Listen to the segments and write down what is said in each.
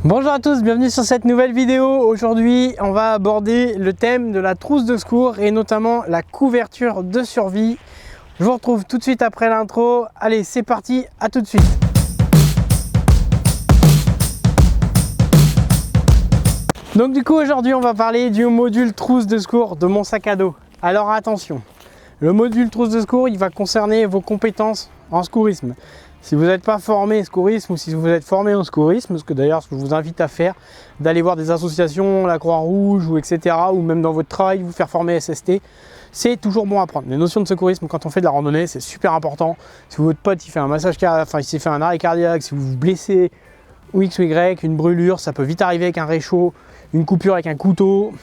Bonjour à tous, bienvenue sur cette nouvelle vidéo. Aujourd'hui, on va aborder le thème de la trousse de secours et notamment la couverture de survie. Je vous retrouve tout de suite après l'intro. Allez, c'est parti, à tout de suite. Donc du coup, aujourd'hui, on va parler du module trousse de secours de mon sac à dos. Alors attention, le module trousse de secours, il va concerner vos compétences en secourisme. Si vous n'êtes pas formé secourisme ou si vous êtes formé en secourisme, ce que d'ailleurs ce que je vous invite à faire, d'aller voir des associations, la Croix-Rouge ou etc. ou même dans votre travail vous faire former SST, c'est toujours bon à prendre. Les notions de secourisme quand on fait de la randonnée, c'est super important. Si votre pote il fait un massage cardiaque, enfin il s'est fait un arrêt cardiaque, si vous vous blessez ou X ou Y, une brûlure, ça peut vite arriver avec un réchaud, une coupure avec un couteau.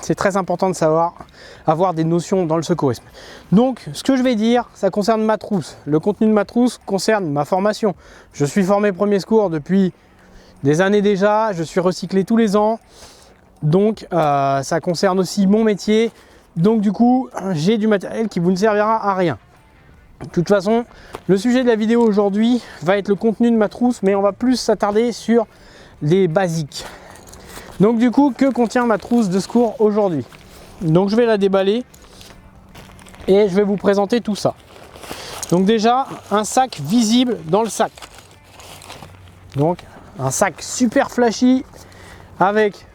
C'est très important de savoir avoir des notions dans le secourisme. Donc, ce que je vais dire, ça concerne ma trousse. Le contenu de ma trousse concerne ma formation. Je suis formé premier secours depuis des années déjà. Je suis recyclé tous les ans. Donc, ça concerne aussi mon métier. Donc, du coup, j'ai du matériel qui vous ne servira à rien. De toute façon, le sujet de la vidéo aujourd'hui va être le contenu de ma trousse, mais on va plus s'attarder sur les basiques. Donc du coup, que contient ma trousse de secours aujourd'hui? Donc je vais la déballer et je vais vous présenter tout ça. Donc déjà, un sac visible dans le sac. Donc un sac super flashy avec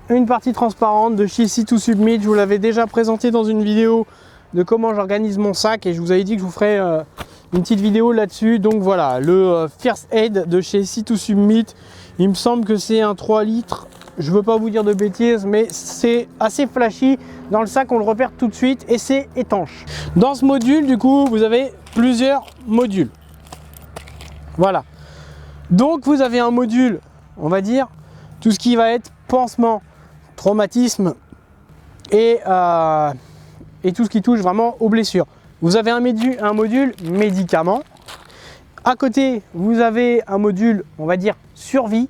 une partie transparente de chez C2Submit. Je vous l'avais déjà présenté dans une vidéo de comment j'organise mon sac et je vous avais dit que je vous ferais une petite vidéo là-dessus. Donc voilà, le First Aid de chez C2Submit. Il me semble que c'est un 3 litres. Je ne veux pas vous dire de bêtises, mais c'est assez flashy. Dans le sac, on le repère tout de suite et c'est étanche. Dans ce module, du coup, vous avez plusieurs modules. Voilà. Donc, vous avez un module, on va dire, tout ce qui va être pansement, traumatisme et tout ce qui touche vraiment aux blessures. Vous avez un module médicaments. À côté, vous avez un module, on va dire, survie.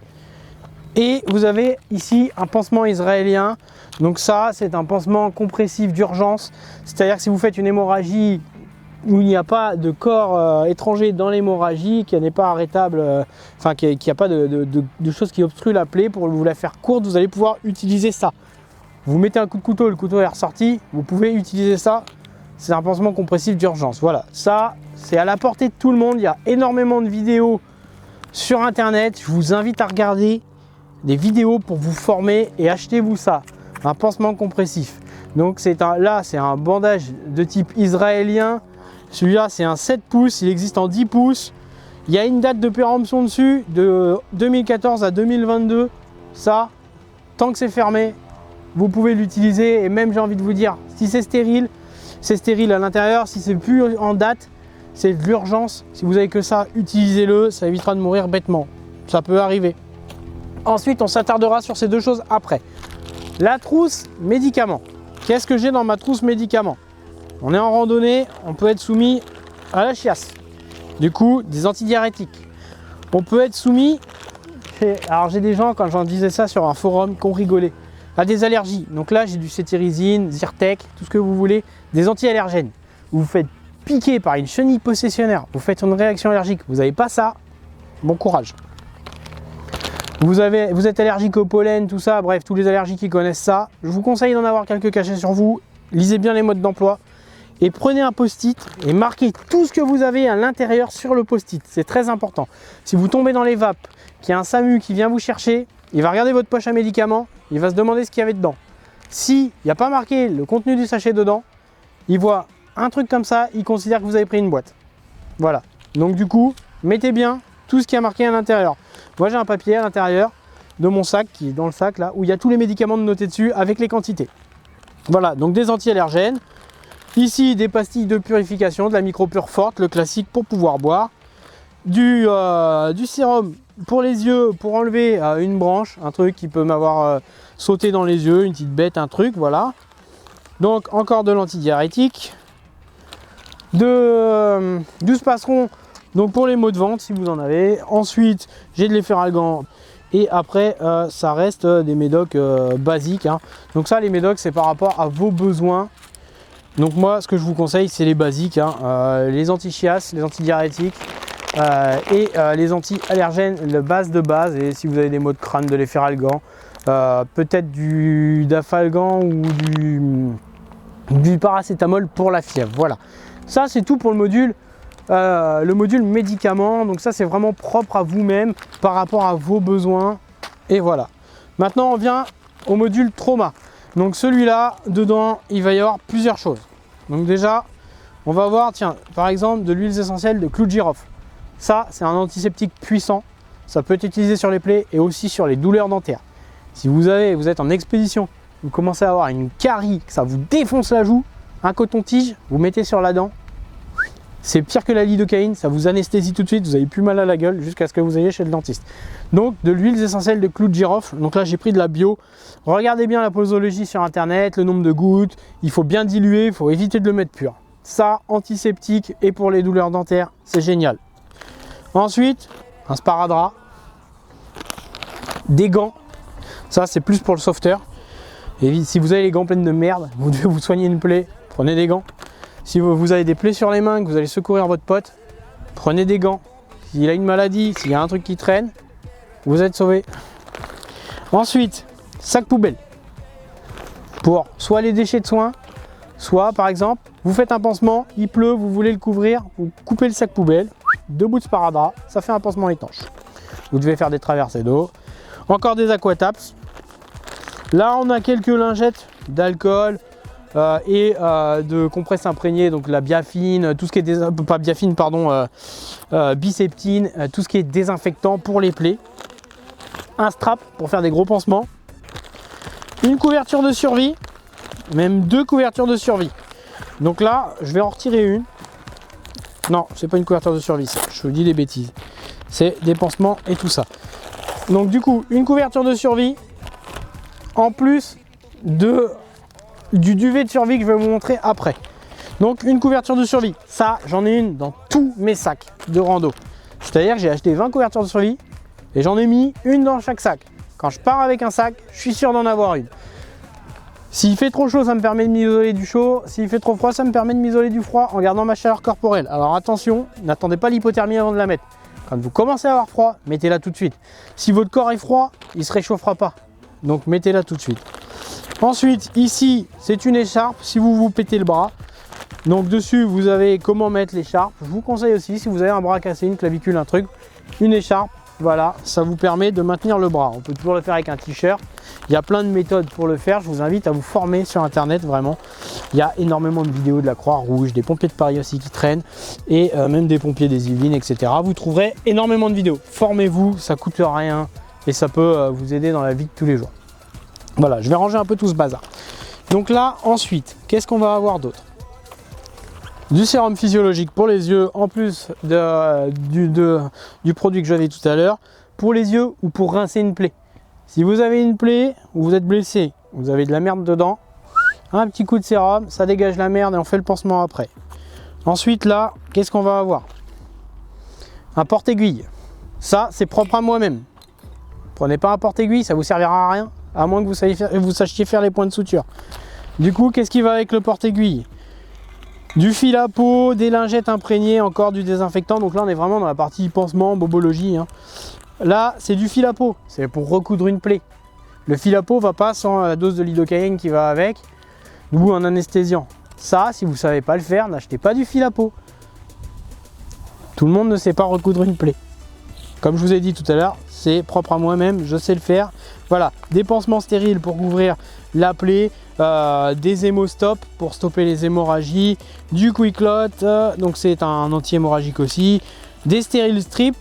Et vous avez ici un pansement israélien. Donc ça, c'est un pansement compressif d'urgence. C'est-à-dire que si vous faites une hémorragie où il n'y a pas de corps étranger dans l'hémorragie, qui n'est pas arrêtable, enfin qu'il n'y a pas de choses qui obstruent la plaie, pour vous la faire courte, vous allez pouvoir utiliser ça. Vous mettez un coup de couteau, le couteau est ressorti, vous pouvez utiliser ça. C'est un pansement compressif d'urgence. Voilà, ça, c'est à la portée de tout le monde. Il y a énormément de vidéos sur Internet. Je vous invite à regarder des vidéos pour vous former et achetez-vous ça, un pansement compressif. Donc là c'est un bandage de type israélien. Celui-là c'est un 7 pouces, il existe en 10 pouces. Il y a une date de péremption dessus de 2014 à 2022. Ça, tant que c'est fermé, vous pouvez l'utiliser. Et même j'ai envie de vous dire, si c'est stérile à l'intérieur. Si c'est plus en date, c'est de l'urgence. Si vous avez que ça, utilisez-le, ça évitera de mourir bêtement. Ça peut arriver. Ensuite, on s'attardera sur ces deux choses après. La trousse médicaments. Qu'est-ce que j'ai dans ma trousse médicaments? On est en randonnée, on peut être soumis à la chiasse. Du coup, des antidiurétiques. On peut être soumis, alors j'ai des gens, quand j'en disais ça sur un forum, qui ont rigolé, à des allergies. Donc là, j'ai du cétirizine, Zyrtec, tout ce que vous voulez, des anti-allergènes. Vous vous faites piquer par une chenille possessionnaire, vous faites une réaction allergique, vous n'avez pas ça, bon courage. Vous êtes allergique au pollen, tout ça, bref, tous les allergiques qui connaissent ça, je vous conseille d'en avoir quelques cachés sur vous, lisez bien les modes d'emploi et prenez un post-it et marquez tout ce que vous avez à l'intérieur sur le post-it, c'est très important. Si vous tombez dans les vapes, qu'il y a un SAMU qui vient vous chercher, il va regarder votre poche à médicaments, il va se demander ce qu'il y avait dedans. S'il n'y a pas marqué le contenu du sachet dedans, il voit un truc comme ça, il considère que vous avez pris une boîte. Voilà, donc du coup, mettez bien tout ce qui a marqué à l'intérieur. Moi j'ai un papier à l'intérieur de mon sac, qui est dans le sac là, où il y a tous les médicaments notés dessus avec les quantités. Voilà, donc des anti-allergènes. Ici des pastilles de purification, de la micro-pure forte, le classique pour pouvoir boire. Du sérum pour les yeux, pour enlever une branche, un truc qui peut m'avoir sauté dans les yeux, une petite bête, un truc, voilà. Donc encore de l'antidiurétique. Du Spasseron, donc pour les maux de ventre si vous en avez. Ensuite j'ai de l'efferalgan et après ça reste des médocs basiques, hein. Donc ça, les médocs, c'est par rapport à vos besoins. Donc moi ce que je vous conseille, c'est les basiques, hein. Les anti-chiasse, les antidiurétiques et les anti-allergènes, la base de base. Et si vous avez des maux de crâne, de l'efferalgan, peut-être du dafalgan ou du paracétamol pour la fièvre. Voilà, ça c'est tout pour le module médicament. Donc ça c'est vraiment propre à vous-même par rapport à vos besoins. Et voilà, maintenant on vient au module trauma. Donc celui-là, dedans, il va y avoir plusieurs choses. Donc déjà, on va voir, tiens, par exemple, de l'huile essentielle de clou de girofle. Ça, c'est un antiseptique puissant. Ça peut être utilisé sur les plaies et aussi sur les douleurs dentaires. Si vous êtes en expédition, vous commencez à avoir une carie, que ça vous défonce la joue, un coton-tige, vous mettez sur la dent. C'est pire que la lidocaïne, ça vous anesthésie tout de suite, vous avez plus mal à la gueule jusqu'à ce que vous ayez chez le dentiste. Donc de l'huile essentielle de clou de girofle, donc là j'ai pris de la bio. Regardez bien la posologie sur internet, le nombre de gouttes, il faut bien diluer, il faut éviter de le mettre pur. Ça, antiseptique et pour les douleurs dentaires, c'est génial. Ensuite, un sparadrap, des gants, ça c'est plus pour le sauveteur. Et si vous avez les gants pleines de merde, vous devez vous soigner une plaie, prenez des gants. Si vous avez des plaies sur les mains, que vous allez secourir votre pote, prenez des gants. S'il a une maladie, s'il y a un truc qui traîne, vous êtes sauvé. Ensuite, sac poubelle. Pour soit les déchets de soins, soit par exemple, vous faites un pansement, il pleut, vous voulez le couvrir, vous coupez le sac poubelle, 2 bouts de sparadrap, ça fait un pansement étanche. Vous devez faire des traversées d'eau. Encore des aquataps. Là, on a quelques lingettes d'alcool. De compresses imprégnées, donc la biafine, tout ce qui est biseptine, tout ce qui est désinfectant pour les plaies, un strap pour faire des gros pansements, une couverture de survie, même 2 couvertures de survie. Donc là, je vais en retirer une. Non, c'est pas une couverture de survie, ça, je vous dis des bêtises. C'est des pansements et tout ça. Donc du coup, une couverture de survie en plus du duvet de survie que je vais vous montrer après. Donc une couverture de survie, ça j'en ai une dans tous mes sacs de rando. C'est-à-dire que j'ai acheté 20 couvertures de survie et j'en ai mis une dans chaque sac. Quand je pars avec un sac, je suis sûr d'en avoir une. S'il fait trop chaud, ça me permet de m'isoler du chaud. S'il fait trop froid, ça me permet de m'isoler du froid en gardant ma chaleur corporelle. Alors attention, n'attendez pas l'hypothermie avant de la mettre. Quand vous commencez à avoir froid, mettez-la tout de suite. Si votre corps est froid, il ne se réchauffera pas. Donc mettez-la tout de suite. Ensuite, ici, c'est une écharpe si vous vous pétez le bras. Donc dessus, vous avez comment mettre l'écharpe. Je vous conseille aussi, si vous avez un bras cassé, une clavicule, un truc, une écharpe. Voilà, ça vous permet de maintenir le bras. On peut toujours le faire avec un t-shirt. Il y a plein de méthodes pour le faire. Je vous invite à vous former sur internet, vraiment. Il y a énormément de vidéos de la Croix-Rouge, des pompiers de Paris aussi qui traînent, et même des pompiers des Yvelines, etc. Vous trouverez énormément de vidéos. Formez-vous, ça coûte rien et ça peut vous aider dans la vie de tous les jours. Voilà, je vais ranger un peu tout ce bazar. Donc là, ensuite, qu'est-ce qu'on va avoir d'autre? Du sérum physiologique pour les yeux, en plus du produit que j'avais tout à l'heure, pour les yeux ou pour rincer une plaie. Si vous avez une plaie ou vous êtes blessé, vous avez de la merde dedans, un petit coup de sérum, ça dégage la merde et on fait le pansement après. Ensuite là, qu'est-ce qu'on va avoir? Un porte-aiguille. Ça, c'est propre à moi-même. Prenez pas un porte-aiguille, ça vous servira à rien, à moins que vous sachiez faire les points de suture. Du coup, qu'est-ce qui va avec le porte-aiguille? Du fil à peau, des lingettes imprégnées, encore du désinfectant. Donc là, on est vraiment dans la partie pansement, bobologie. Là, c'est du fil à peau, c'est pour recoudre une plaie. Le fil à peau va pas sans la dose de lidocaïne qui va avec, ou un anesthésiant. Ça, si vous ne savez pas le faire, n'achetez pas du fil à peau. Tout le monde ne sait pas recoudre une plaie. Comme je vous ai dit tout à l'heure, c'est propre à moi-même, je sais le faire. Voilà, des pansements stériles pour couvrir la plaie, des hémostop pour stopper les hémorragies, du QuikClot, donc c'est un anti-hémorragique aussi, des stérile strips,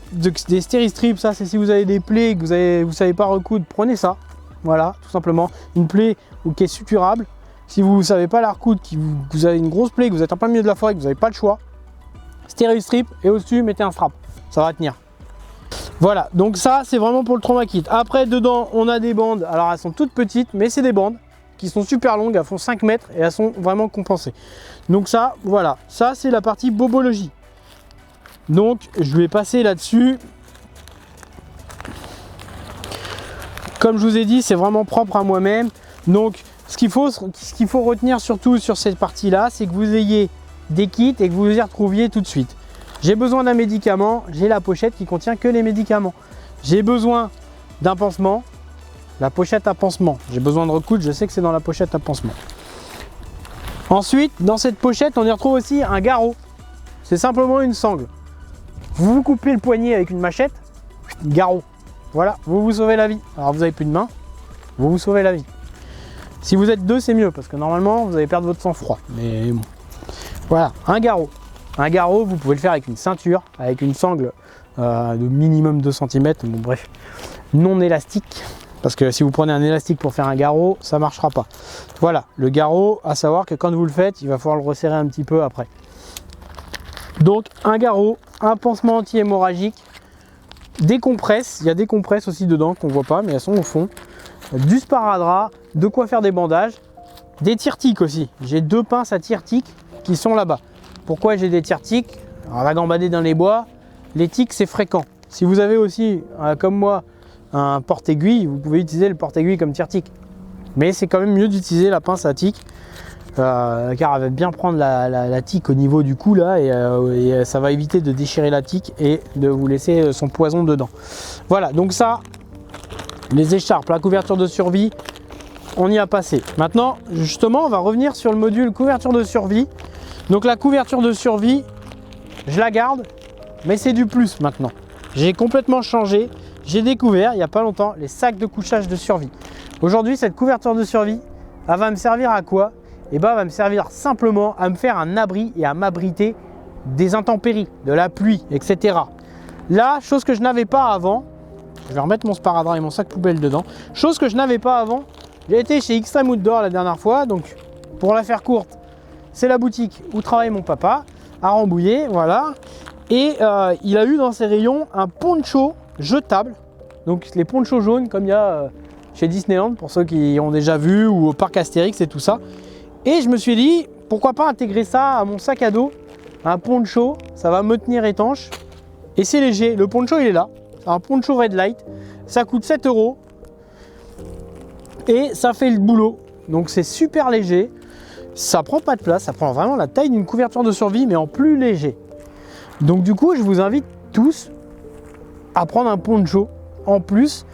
ça c'est si vous avez des plaies et que vous savez pas recoudre, prenez ça. Voilà, tout simplement, une plaie qui est suturable. Si vous ne savez pas la recoudre, que vous avez une grosse plaie, que vous êtes en plein milieu de la forêt, que vous n'avez pas le choix, stérile strip et au-dessus mettez un strap, ça va tenir. Voilà, donc ça c'est vraiment pour le trauma kit. Après dedans on a des bandes, alors elles sont toutes petites mais c'est des bandes qui sont super longues, elles font 5 mètres et elles sont vraiment compensées. Donc ça, voilà, ça c'est la partie bobologie. Donc je vais passer là-dessus. Comme je vous ai dit, c'est vraiment propre à moi-même. Donc ce qu'il faut retenir surtout sur cette partie-là, c'est que vous ayez des kits et que vous y retrouviez tout de suite. J'ai besoin d'un médicament, j'ai la pochette qui contient que les médicaments. J'ai besoin d'un pansement, la pochette à pansement. J'ai besoin de recoudre, je sais que c'est dans la pochette à pansement. Ensuite, dans cette pochette, on y retrouve aussi un garrot. C'est simplement une sangle. Vous vous coupez le poignet avec une machette, garrot. Voilà, vous vous sauvez la vie. Alors vous n'avez plus de main, vous vous sauvez la vie. Si vous êtes deux, c'est mieux, parce que normalement, vous allez perdre votre sang-froid. Mais bon. Voilà, un garrot. Un garrot, vous pouvez le faire avec une ceinture, avec une sangle de minimum 2 cm. Bon, bref, non élastique. Parce que si vous prenez un élastique pour faire un garrot, ça ne marchera pas. Voilà, le garrot, à savoir que quand vous le faites, il va falloir le resserrer un petit peu après. Donc, un garrot, un pansement anti-hémorragique, des compresses. Il y a des compresses aussi dedans qu'on ne voit pas, mais elles sont au fond. Du sparadrap, de quoi faire des bandages. Des tire-tiques aussi. J'ai 2 pinces à tire-tiques qui sont là-bas. Pourquoi j'ai des tire-tiques? On va gambader dans les bois. Les tiques, c'est fréquent. Si vous avez aussi, comme moi, un porte-aiguille, vous pouvez utiliser le porte-aiguille comme tire-tique. Mais c'est quand même mieux d'utiliser la pince à tique, car elle va bien prendre la tique au niveau du cou là, et ça va éviter de déchirer la tique et de vous laisser son poison dedans. Voilà, donc ça, les écharpes, la couverture de survie, on y a passé. Maintenant, justement, on va revenir sur le module couverture de survie. Donc la couverture de survie, je la garde, mais c'est du plus maintenant. J'ai complètement changé. J'ai découvert il n'y a pas longtemps les sacs de couchage de survie. Aujourd'hui, cette couverture de survie, elle va me servir à quoi? Eh ben, elle va me servir simplement à me faire un abri et à m'abriter des intempéries, de la pluie, etc. Là, chose que je n'avais pas avant, je vais remettre mon sparadrap et mon sac poubelle dedans. Chose que je n'avais pas avant, j'ai été chez Extreme Outdoor la dernière fois, donc pour la faire courte, c'est la boutique où travaille mon papa, à Rambouillet, voilà. Et il a eu dans ses rayons un poncho jetable, donc les ponchos jaunes comme il y a chez Disneyland pour ceux qui ont déjà vu, ou au parc Astérix et tout ça. Et je me suis dit, pourquoi pas intégrer ça à mon sac à dos, un poncho, ça va me tenir étanche. Et c'est léger, le poncho il est là, c'est un poncho Red Light, ça coûte 7 € et ça fait le boulot. Donc c'est super léger, ça prend pas de place, ça prend vraiment la taille d'une couverture de survie mais en plus léger. Donc du coup je vous invite tous à prendre un poncho. En plus,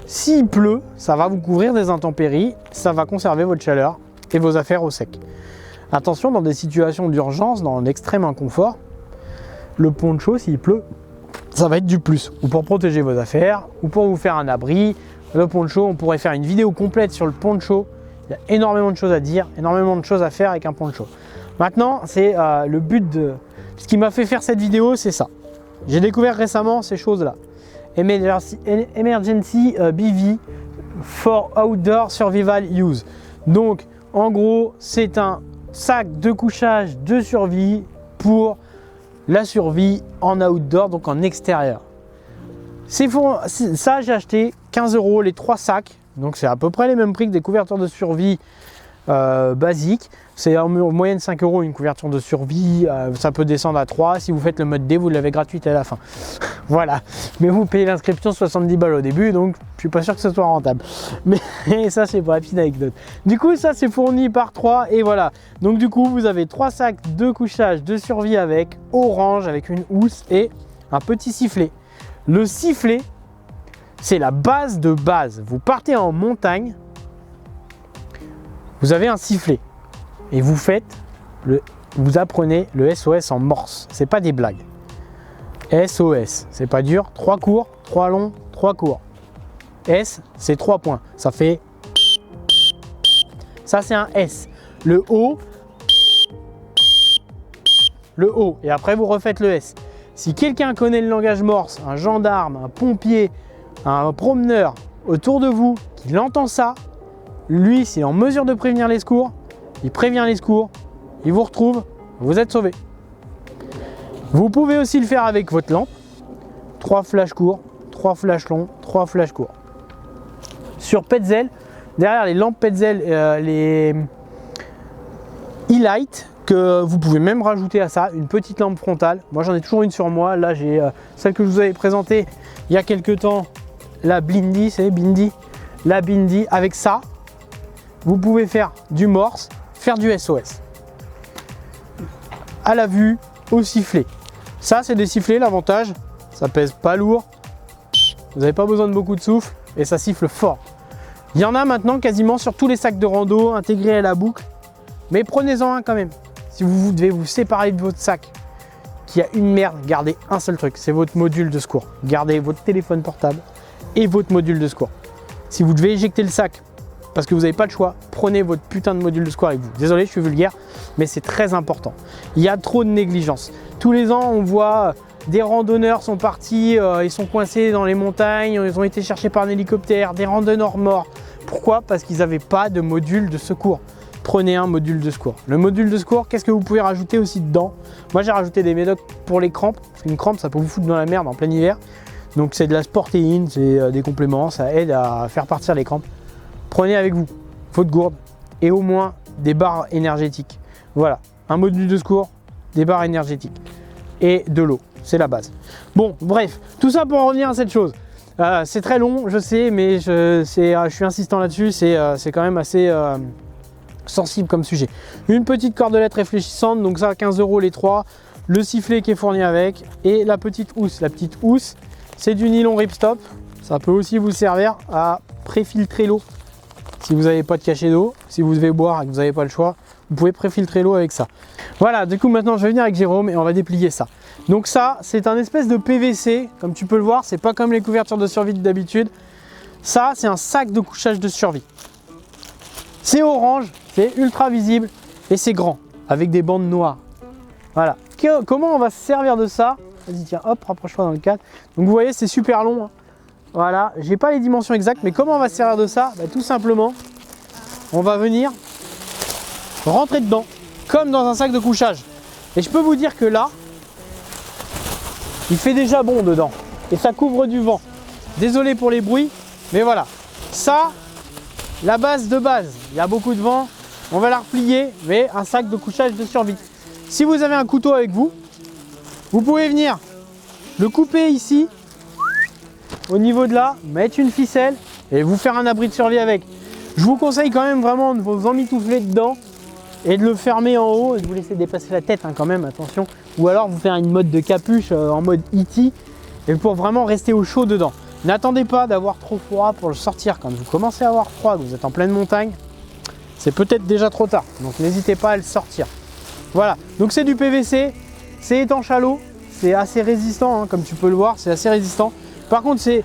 s'il pleut, ça va vous couvrir des intempéries, ça va conserver votre chaleur et vos affaires au sec. Attention, dans des situations d'urgence, dans l'extrême inconfort, le poncho, s'il pleut, ça va être du plus. Ou pour protéger vos affaires, ou pour vous faire un abri. Le poncho, on pourrait faire une vidéo complète sur le poncho. Il y a énormément de choses à dire, énormément de choses à faire avec un poncho. Maintenant, c'est le but de... Ce qui m'a fait faire cette vidéo, c'est ça. J'ai découvert récemment ces choses-là. Emergency BV for Outdoor Survival Use. Donc, en gros, c'est un sac de couchage de survie pour la survie en outdoor, donc en extérieur. Ça, j'ai acheté 15 € les 3 sacs. Donc, c'est à peu près les mêmes prix que des couvertures de survie basiques. C'est en moyenne 5 € une couverture de survie. Ça peut descendre à 3. Si vous faites le mode D, vous l'avez gratuite à la fin. Voilà. Mais vous payez l'inscription 70 balles au début, donc je suis pas sûr que ce soit rentable. Mais ça, c'est pour la petite anecdote. Du coup, ça, c'est fourni par 3. Et voilà. Donc, du coup, vous avez 3 sacs de couchage de survie avec orange, avec une housse et un petit sifflet. Le sifflet, c'est la base de base. Vous partez en montagne, vous avez un sifflet et vous apprenez le SOS en morse. C'est pas des blagues. SOS, c'est pas dur. 3 courts, 3 longs, 3 courts. S, c'est 3 points. Ça fait... Ça, c'est un S. Le O, et après vous refaites le S. Si quelqu'un connaît le langage morse, un gendarme, un pompier, un promeneur autour de vous, qu'il entend ça, lui, s'il est en mesure de prévenir les secours, il prévient les secours, il vous retrouve, vous êtes sauvé. Vous pouvez aussi le faire avec votre lampe. 3 flashs courts, 3 flashs longs, 3 flashs courts. Sur Petzl, derrière les lampes Petzl, les e-light, que vous pouvez même rajouter à ça une petite lampe frontale. Moi j'en ai toujours une sur moi. Là j'ai celle que je vous avais présentée il y a quelques temps, la Blindy, c'est Bindi, la Bindi. Avec ça, vous pouvez faire du morse, faire du SOS. À la vue, au sifflet. Ça, c'est des sifflets, l'avantage, ça pèse pas lourd, vous n'avez pas besoin de beaucoup de souffle et ça siffle fort. Il y en a maintenant quasiment sur tous les sacs de rando intégrés à la boucle, mais prenez-en un quand même. Si vous devez vous séparer de votre sac, qui a une merde, gardez un seul truc, c'est votre module de secours. Gardez votre téléphone portable et votre module de secours. Si vous devez éjecter le sac parce que vous n'avez pas le choix, prenez votre putain de module de secours avec vous. Désolé, je suis vulgaire, mais c'est très important. Il y a trop de négligence. Tous les ans, on voit des randonneurs sont partis, ils sont coincés dans les montagnes, ils ont été cherchés par un hélicoptère, des randonneurs morts. Pourquoi? Parce qu'ils n'avaient pas de module de secours. Prenez un module de secours. Le module de secours, qu'est-ce que vous pouvez rajouter aussi dedans? Moi, j'ai rajouté des médocs pour les crampes, parce qu'une crampe, ça peut vous foutre dans la merde en plein hiver. Donc c'est de la sportéine, c'est des compléments, ça aide à faire partir les crampes. Prenez avec vous votre gourde et au moins des barres énergétiques. Voilà, un module de secours, des barres énergétiques et de l'eau, c'est la base. Bon, bref, tout ça pour en revenir à cette chose. C'est très long, je sais, mais je suis insistant là-dessus, c'est quand même assez sensible comme sujet. Une petite cordelette réfléchissante, donc ça à 15 € les trois, le sifflet qui est fourni avec et la petite housse. La petite housse, c'est du nylon ripstop, ça peut aussi vous servir à préfiltrer l'eau. Si vous n'avez pas de cachet d'eau, si vous devez boire et que vous n'avez pas le choix, vous pouvez préfiltrer l'eau avec ça. Voilà, du coup maintenant je vais venir avec Jérôme et on va déplier ça. Donc ça, c'est un espèce de PVC, comme tu peux le voir, c'est pas comme les couvertures de survie d'habitude. Ça, c'est un sac de couchage de survie. C'est orange, c'est ultra visible et c'est grand, avec des bandes noires. Voilà. Comment on va se servir de ça? Vas-y, tiens, hop, rapproche-toi dans le cadre. Donc vous voyez, c'est super long, hein. Voilà, j'ai pas les dimensions exactes, mais comment on va se servir de ça? Tout simplement, on va venir rentrer dedans, comme dans un sac de couchage. Et je peux vous dire que là, il fait déjà bon dedans. Et ça couvre du vent. Désolé pour les bruits, mais voilà. Ça, la base de base, il y a beaucoup de vent, on va la replier, mais un sac de couchage de survie. Si vous avez un couteau avec vous, vous pouvez venir le couper ici, au niveau de là, mettre une ficelle et vous faire un abri de survie avec. Je vous conseille quand même vraiment de vous emmitoufler dedans et de le fermer en haut et de vous laisser dépasser la tête quand même, attention. Ou alors vous faire une mode de capuche en mode E.T. et pour vraiment rester au chaud dedans. N'attendez pas d'avoir trop froid pour le sortir. Quand vous commencez à avoir froid, que vous êtes en pleine montagne, c'est peut-être déjà trop tard. Donc n'hésitez pas à le sortir. Voilà, donc c'est du PVC, c'est étanche à l'eau, c'est assez résistant, hein, comme tu peux le voir, c'est assez résistant. Par contre, c'est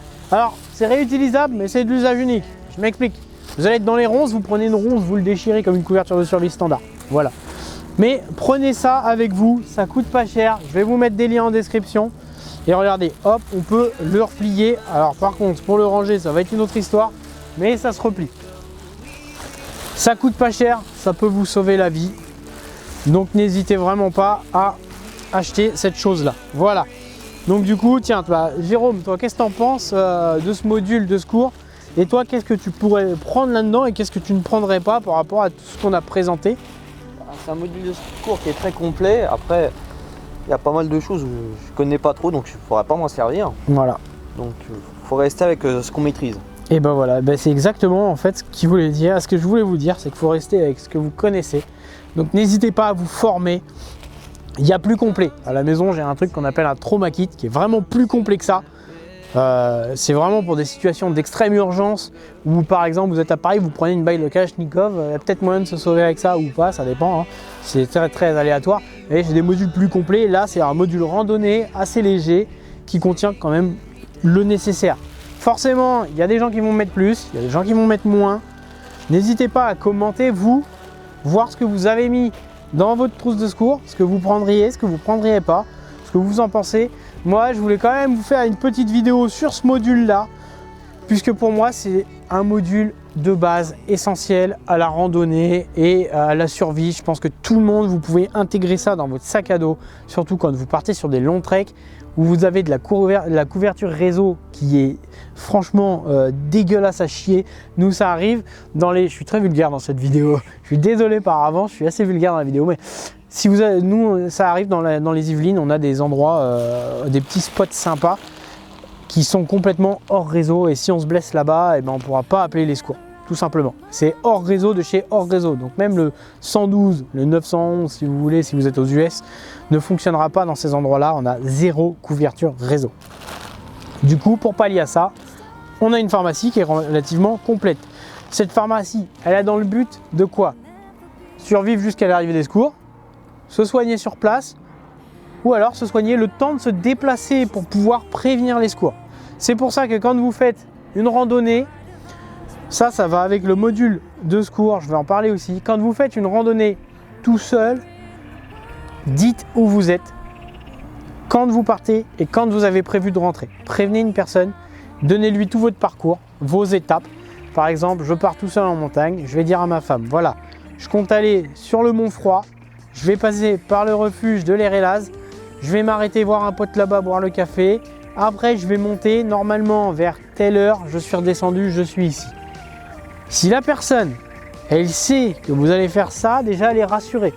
réutilisable, mais c'est de l'usage unique. Je m'explique. Vous allez être dans les ronces, vous prenez une ronce, vous le déchirez comme une couverture de survie standard. Voilà. Mais prenez ça avec vous, ça coûte pas cher. Je vais vous mettre des liens en description. Et regardez, hop, on peut le replier. Alors par contre, pour le ranger, ça va être une autre histoire, mais ça se replie. Ça coûte pas cher, ça peut vous sauver la vie. Donc n'hésitez vraiment pas à acheter cette chose-là. Voilà. Donc du coup, tiens, Jérôme, toi, qu'est-ce que tu en penses de ce module de secours? Et toi, qu'est-ce que tu pourrais prendre là-dedans et qu'est-ce que tu ne prendrais pas par rapport à tout ce qu'on a présenté? C'est un module de secours qui est très complet. Après, il y a pas mal de choses où je ne connais pas trop, donc je ne pourrais pas m'en servir. Voilà. Donc il faut rester avec ce qu'on maîtrise. Et ben voilà, c'est exactement en fait ce qu'il voulait dire. Ce que je voulais vous dire, c'est qu'il faut rester avec ce que vous connaissez. Donc n'hésitez pas à vous former. Il y a plus complet. À la maison, j'ai un truc qu'on appelle un trauma kit qui est vraiment plus complet que ça. C'est vraiment pour des situations d'extrême urgence où par exemple vous êtes à Paris, vous prenez une baille de Kalachnikov, il y a peut-être moyen de se sauver avec ça ou pas, ça dépend, hein. C'est très très aléatoire. Et j'ai des modules plus complets. Là, c'est un module randonnée assez léger qui contient quand même le nécessaire. Forcément, il y a des gens qui vont mettre plus, il y a des gens qui vont mettre moins. N'hésitez pas à commenter, vous, voir ce que vous avez mis dans votre trousse de secours, ce que vous prendriez, ce que vous prendriez pas, ce que vous en pensez. Moi, je voulais quand même vous faire une petite vidéo sur ce module-là, puisque pour moi, c'est un module de base essentiel à la randonnée et à la survie. Je pense que tout le monde, vous pouvez intégrer ça dans votre sac à dos, surtout quand vous partez sur des longs treks où vous avez de la couverture réseau qui est franchement dégueulasse à chier. Nous, ça arrive dans les... Je suis très vulgaire dans cette vidéo. Je suis désolé par avance, je suis assez vulgaire dans la vidéo, mais si vous avez... nous, ça arrive dans les Yvelines, on a des endroits, des petits spots sympas qui sont complètement hors réseau et si on se blesse là-bas, on ne pourra pas appeler les secours. tout simplement. C'est hors réseau de chez hors réseau. Donc même le 112, le 911 si vous voulez, si vous êtes aux US, ne fonctionnera pas dans ces endroits-là. On a zéro couverture réseau. Du coup, pour pallier à ça, on a une pharmacie qui est relativement complète. Cette pharmacie, elle a dans le but de quoi? Survivre jusqu'à l'arrivée des secours, se soigner sur place, ou alors se soigner le temps de se déplacer pour pouvoir prévenir les secours. C'est pour ça que quand vous faites une randonnée, ça va avec le module de secours, je vais en parler aussi. Quand vous faites une randonnée tout seul, dites où vous êtes, quand vous partez et quand vous avez prévu de rentrer. Prévenez une personne, donnez-lui tout votre parcours, vos étapes. Par exemple, je pars tout seul en montagne, je vais dire à ma femme, voilà, je compte aller sur le Mont Froid, je vais passer par le refuge de l'Erelaz, je vais m'arrêter voir un pote là-bas boire le café. Après, je vais monter, normalement vers telle heure, je suis redescendu, je suis ici. Si la personne, elle sait que vous allez faire ça, déjà elle est rassurée.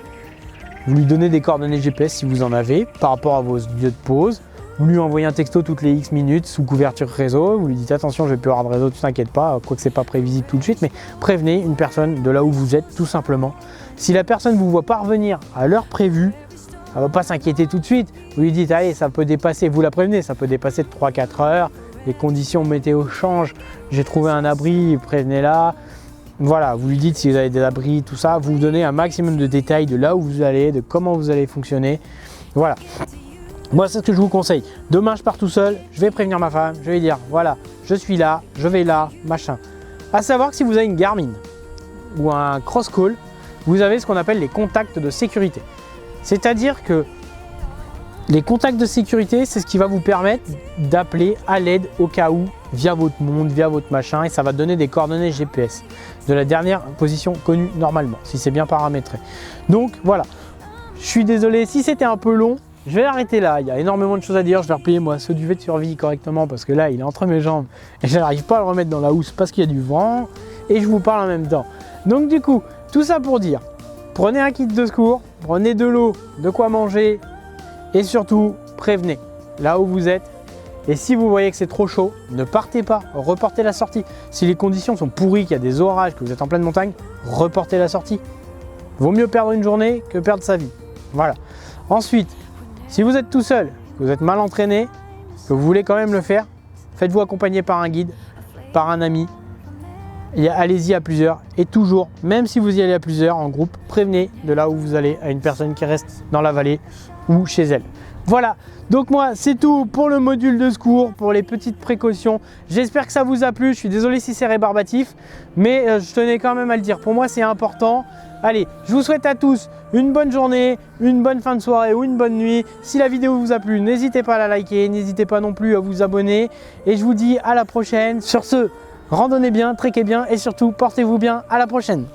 Vous lui donnez des coordonnées GPS si vous en avez, par rapport à vos lieux de pause. Vous lui envoyez un texto toutes les X minutes sous couverture réseau. Vous lui dites attention, je vais plus avoir de réseau, tu t'inquiètes pas, quoique c'est pas prévisible tout de suite, mais prévenez une personne de là où vous êtes, tout simplement. Si la personne vous voit pas revenir à l'heure prévue, elle ne va pas s'inquiéter tout de suite. Vous lui dites, allez, ça peut dépasser, vous la prévenez, ça peut dépasser de 3-4 heures. Les conditions météo changent, j'ai trouvé un abri, prévenez-la. Voilà, vous lui dites si vous avez des abris, tout ça. Vous donnez un maximum de détails de là où vous allez, de comment vous allez fonctionner. Voilà. Moi, c'est ce que je vous conseille. Demain, je pars tout seul, je vais prévenir ma femme, je vais dire, voilà, je suis là, je vais là, machin. À savoir que si vous avez une Garmin ou un Crosscall, vous avez ce qu'on appelle les contacts de sécurité. C'est-à-dire que les contacts de sécurité, c'est ce qui va vous permettre d'appeler à l'aide au cas où, via votre montre, via votre machin, et ça va donner des coordonnées GPS de la dernière position connue normalement, si c'est bien paramétré. Donc voilà, je suis désolé si c'était un peu long, je vais arrêter là, il y a énormément de choses à dire, je vais replier moi ce duvet de survie correctement parce que là il est entre mes jambes et je n'arrive pas à le remettre dans la housse parce qu'il y a du vent et je vous parle en même temps. Donc du coup, tout ça pour dire, prenez un kit de secours, prenez de l'eau, de quoi manger et surtout prévenez là où vous êtes. Et si vous voyez que c'est trop chaud, ne partez pas, reportez la sortie. Si les conditions sont pourries, qu'il y a des orages, que vous êtes en pleine montagne, reportez la sortie. Vaut mieux perdre une journée que perdre sa vie. Voilà. Ensuite, si vous êtes tout seul, que vous êtes mal entraîné, que vous voulez quand même le faire, faites-vous accompagner par un guide, par un ami. Allez-y à plusieurs et toujours, même si vous y allez à plusieurs en groupe, prévenez de là où vous allez à une personne qui reste dans la vallée ou chez elle. Voilà, donc moi c'est tout pour le module de secours, pour les petites précautions. J'espère que ça vous a plu, je suis désolé si c'est rébarbatif, mais je tenais quand même à le dire. Pour moi c'est important. Allez, je vous souhaite à tous une bonne journée, une bonne fin de soirée ou une bonne nuit. Si la vidéo vous a plu, n'hésitez pas à la liker, n'hésitez pas non plus à vous abonner. Et je vous dis à la prochaine. Sur ce, randonnez bien, trekkez bien et surtout portez-vous bien. À la prochaine.